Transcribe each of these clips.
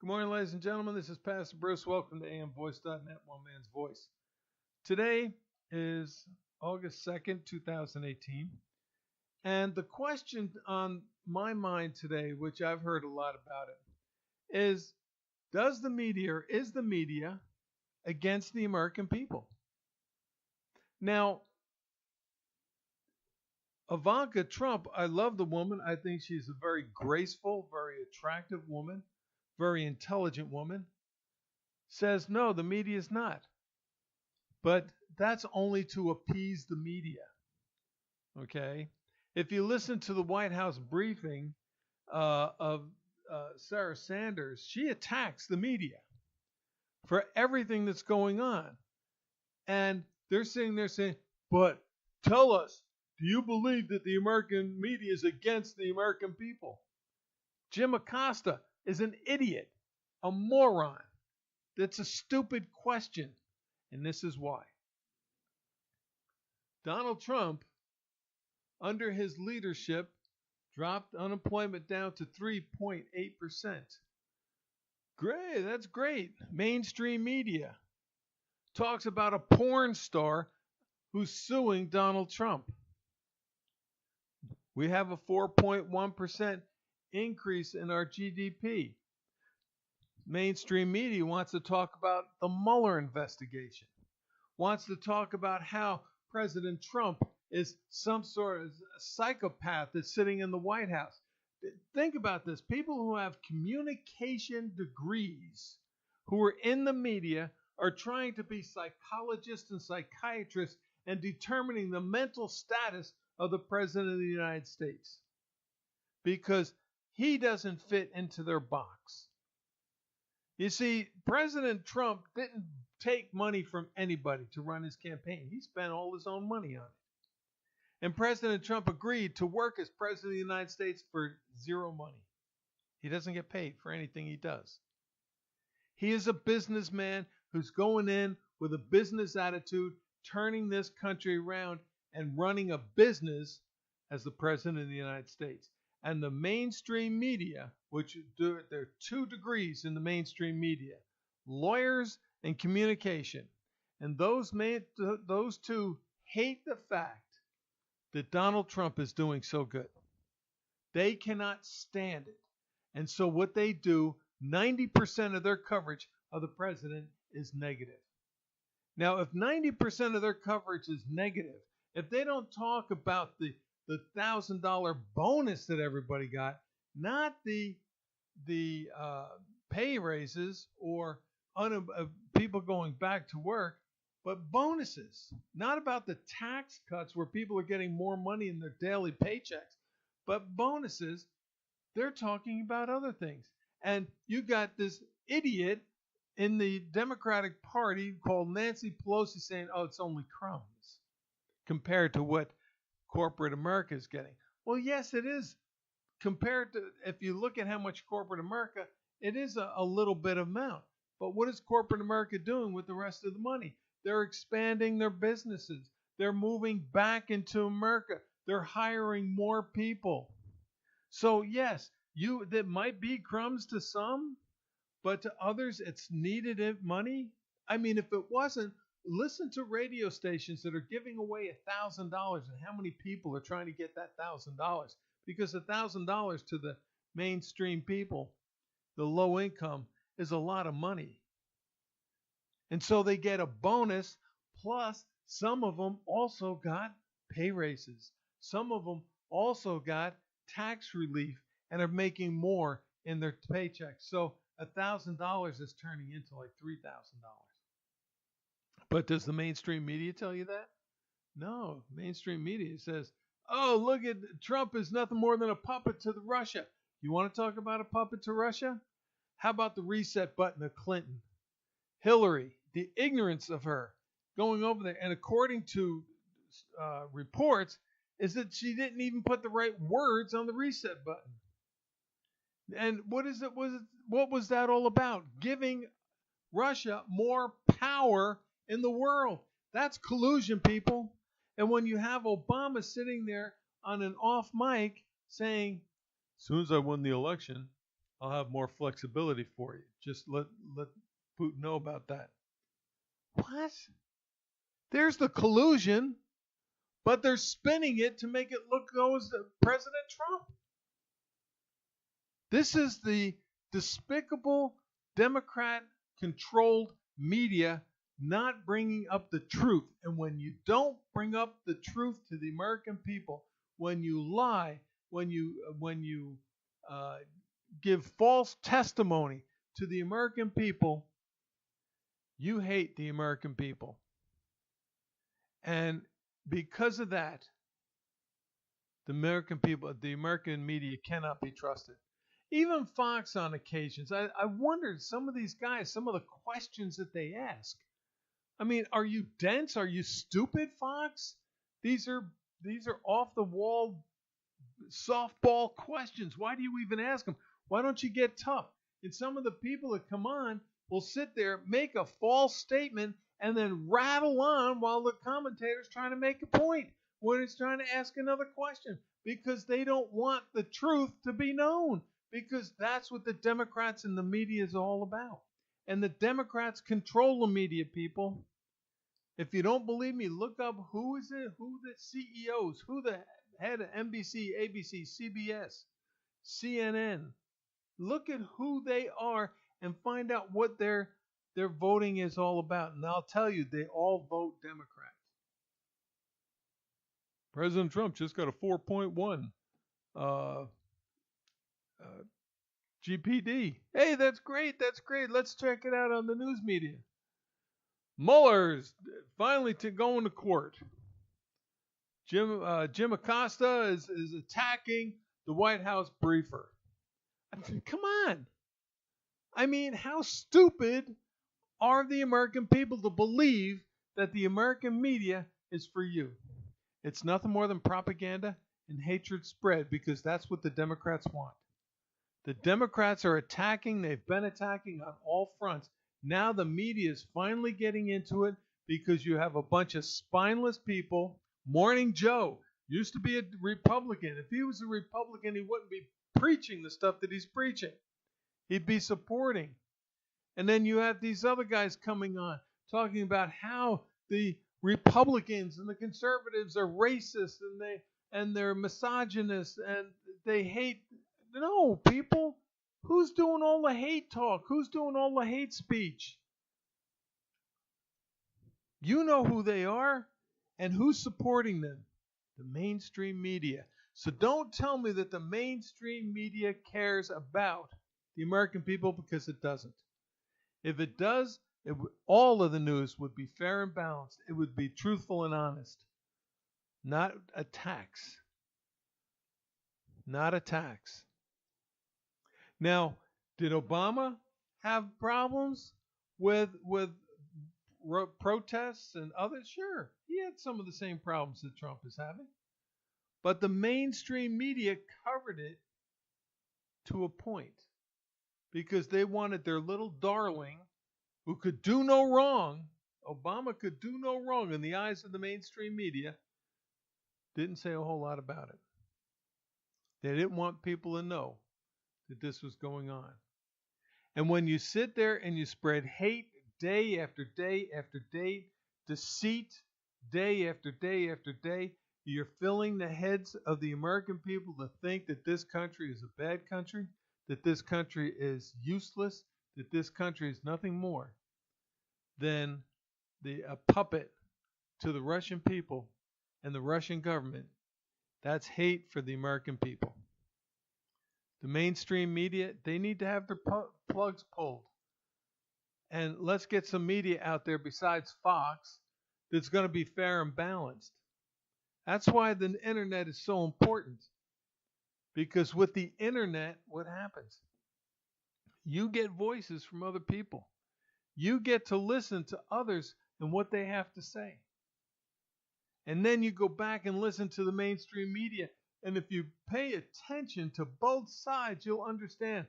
Good morning, ladies and gentlemen. This is Pastor Bruce. Welcome to amvoice.net, One Man's Voice. Today is August 2nd, 2018. And the question on my mind today, which I've heard a lot about it, is is the media against the American people? Now, Ivanka Trump, I love the woman. I think she's a very graceful, very attractive woman, very intelligent woman. Says, no, the media is not. But that's only to appease the media. Okay? If you listen to the White House briefing of Sarah Sanders, she attacks the media for everything that's going on. And they're sitting there saying, but tell us, do you believe that the American media is against the American people? Jim Acosta is an idiot, a moron. That's a stupid question, and this is why. Donald Trump, under his leadership, dropped unemployment down to 3.8%. Great, that's great. Mainstream media talks about a porn star who's suing Donald Trump. We have a 4.1% increase in our GDP. Mainstream media wants to talk about the Mueller investigation, wants to talk about how President Trump is some sort of psychopath that's sitting in the White House. Think about this. People who have communication degrees, who are in the media, are trying to be psychologists and psychiatrists and determining the mental status of the President of the United States because he doesn't fit into their box. You see, President Trump didn't take money from anybody to run his campaign. He spent all his own money on it. And President Trump agreed to work as President of the United States for zero money. He doesn't get paid for anything he does. He is a businessman who's going in with a business attitude, turning this country around and running a business as the President of the United States. And the mainstream media, which there are 2 degrees in the mainstream media, lawyers and communication. And those 2 hate the fact that Donald Trump is doing so good. They cannot stand it. And so what they do, 90% of their coverage of the president is negative. Now, if 90% of their coverage is negative, if they don't talk about the $1,000 bonus that everybody got, not the pay raises or people going back to work, but bonuses. Not about the tax cuts where people are getting more money in their daily paychecks, but bonuses. They're talking about other things. And you got this idiot in the Democratic Party called Nancy Pelosi saying, oh, it's only crumbs compared to what corporate America is getting. Well, yes, it is. Compared to, if you look at how much corporate America, it is a little bit amount. But what is corporate America doing with the rest of the money? They're expanding their businesses. They're moving back into America. They're hiring more people. So yes, that might be crumbs to some, but to others, it's needed money. I mean, if it wasn't, listen to radio stations that are giving away $1,000 and how many people are trying to get that $1,000. Because $1,000 to the mainstream people, the low income, is a lot of money. And so they get a bonus, plus some of them also got pay raises. Some of them also got tax relief and are making more in their paychecks. So $1,000 is turning into like $3,000. But does the mainstream media tell you that? No, mainstream media says, oh, look at Trump is nothing more than a puppet to Russia. You want to talk about a puppet to Russia? How about the reset button of Clinton? Hillary, the ignorance of her going over there. And according to reports, is that she didn't even put the right words on the reset button. And what was that all about? Giving Russia more power in the world. That's collusion, people. And when you have Obama sitting there on an off mic saying, as soon as I win the election, I'll have more flexibility for you. Just let Putin know about that. What? There's the collusion, but they're spinning it to make it look as President Trump. This is the despicable Democrat-controlled media not bringing up the truth. And when you don't bring up the truth to the American people, when you lie, when you give false testimony to the American people, you hate the American people. And because of that, the American people, the American media cannot be trusted. Even Fox on occasions, I wondered some of these guys, some of the questions that they ask. I mean, are you dense? Are you stupid, Fox? These are off the wall softball questions. Why do you even ask them? Why don't you get tough? And some of the people that come on will sit there, make a false statement, and then rattle on while the commentator's trying to make a point when it's trying to ask another question, because they don't want the truth to be known, because that's what the Democrats and the media is all about. And the Democrats control the media, people. If you don't believe me, look up who the CEOs, who the head of NBC, ABC, CBS, CNN. Look at who they are and find out what their voting is all about. And I'll tell you, they all vote Democrat. President Trump just got a 4.1 GPD. Hey, that's great. That's great. Let's check it out on the news media. Mueller's finally going to court. Jim Acosta is attacking the White House briefer. I mean, come on. I mean, how stupid are the American people to believe that the American media is for you? It's nothing more than propaganda and hatred spread, because that's what the Democrats want. The Democrats are attacking. They've been attacking on all fronts. Now the media is finally getting into it because you have a bunch of spineless people. Morning Joe used to be a Republican. If he was a Republican, he wouldn't be preaching the stuff that he's preaching. He'd be supporting. And then you have these other guys coming on talking about how the Republicans and the conservatives are racist and they're misogynist and they hate. No, people. Who's doing all the hate talk? Who's doing all the hate speech? You know who they are and who's supporting them. The mainstream media. So don't tell me that the mainstream media cares about the American people, because it doesn't. If it does, all of the news would be fair and balanced. It would be truthful and honest. Not attacks. Not attacks. Now, did Obama have problems with protests and others? Sure. He had some of the same problems that Trump is having. But the mainstream media covered it to a point, because they wanted their little darling who could do no wrong. Obama could do no wrong in the eyes of the mainstream media. Didn't say a whole lot about it. They didn't want people to know that this was going on. And when you sit there and you spread hate day after day after day, deceit day after day after day, you're filling the heads of the American people to think that this country is a bad country, that this country is useless, that this country is nothing more than a puppet to the Russian people and the Russian government. That's hate for the American people. The mainstream media, they need to have their plugs pulled. And let's get some media out there besides Fox that's going to be fair and balanced. That's why the internet is so important. Because with the internet, what happens? You get voices from other people. You get to listen to others and what they have to say. And then you go back and listen to the mainstream media. And if you pay attention to both sides, you'll understand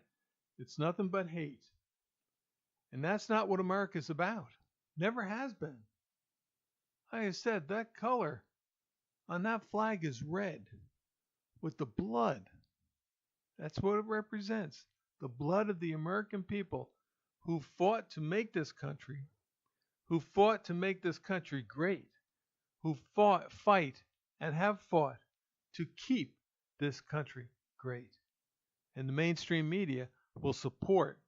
it's nothing but hate. And that's not what America's about. Never has been. Like I said, that color on that flag is red with the blood. That's what it represents. the blood of the American people who fought to make this country, who fought to make this country great, who fight, and have fought to keep this country great. And the mainstream media will support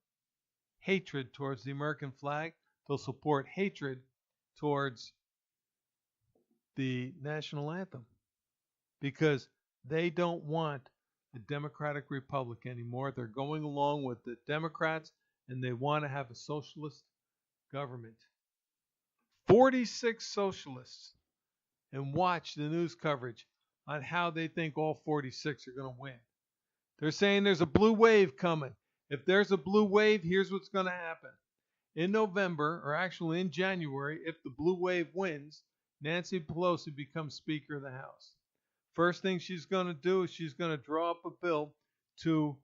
hatred towards the American flag. They'll support hatred towards the national anthem because they don't want a democratic republic anymore. They're going along with the Democrats and they want to have a socialist government. 46 socialists, and watch the news coverage on how they think all 46 are going to win. They're saying there's a blue wave coming. If there's a blue wave, here's what's going to happen. In November, or actually in January, if the blue wave wins, Nancy Pelosi becomes Speaker of the House. First thing she's going to do is she's going to draw up a bill to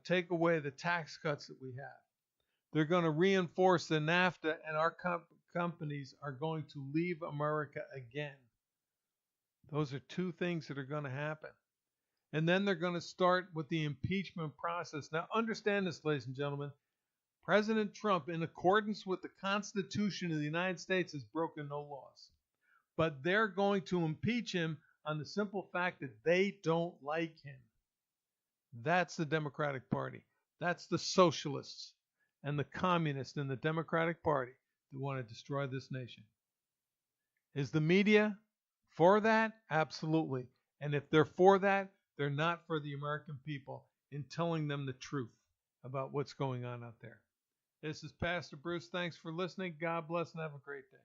take away the tax cuts that we have. They're going to reinforce the NAFTA, and our companies are going to leave America again. Those are two things that are going to happen. And then they're going to start with the impeachment process. Now, understand this, ladies and gentlemen. President Trump, in accordance with the Constitution of the United States, has broken no laws. But they're going to impeach him on the simple fact that they don't like him. That's the Democratic Party. That's the socialists and the communists in the Democratic Party that want to destroy this nation. Is the media for that? Absolutely. And if they're for that, they're not for the American people in telling them the truth about what's going on out there. This is Pastor Bruce. Thanks for listening. God bless and have a great day.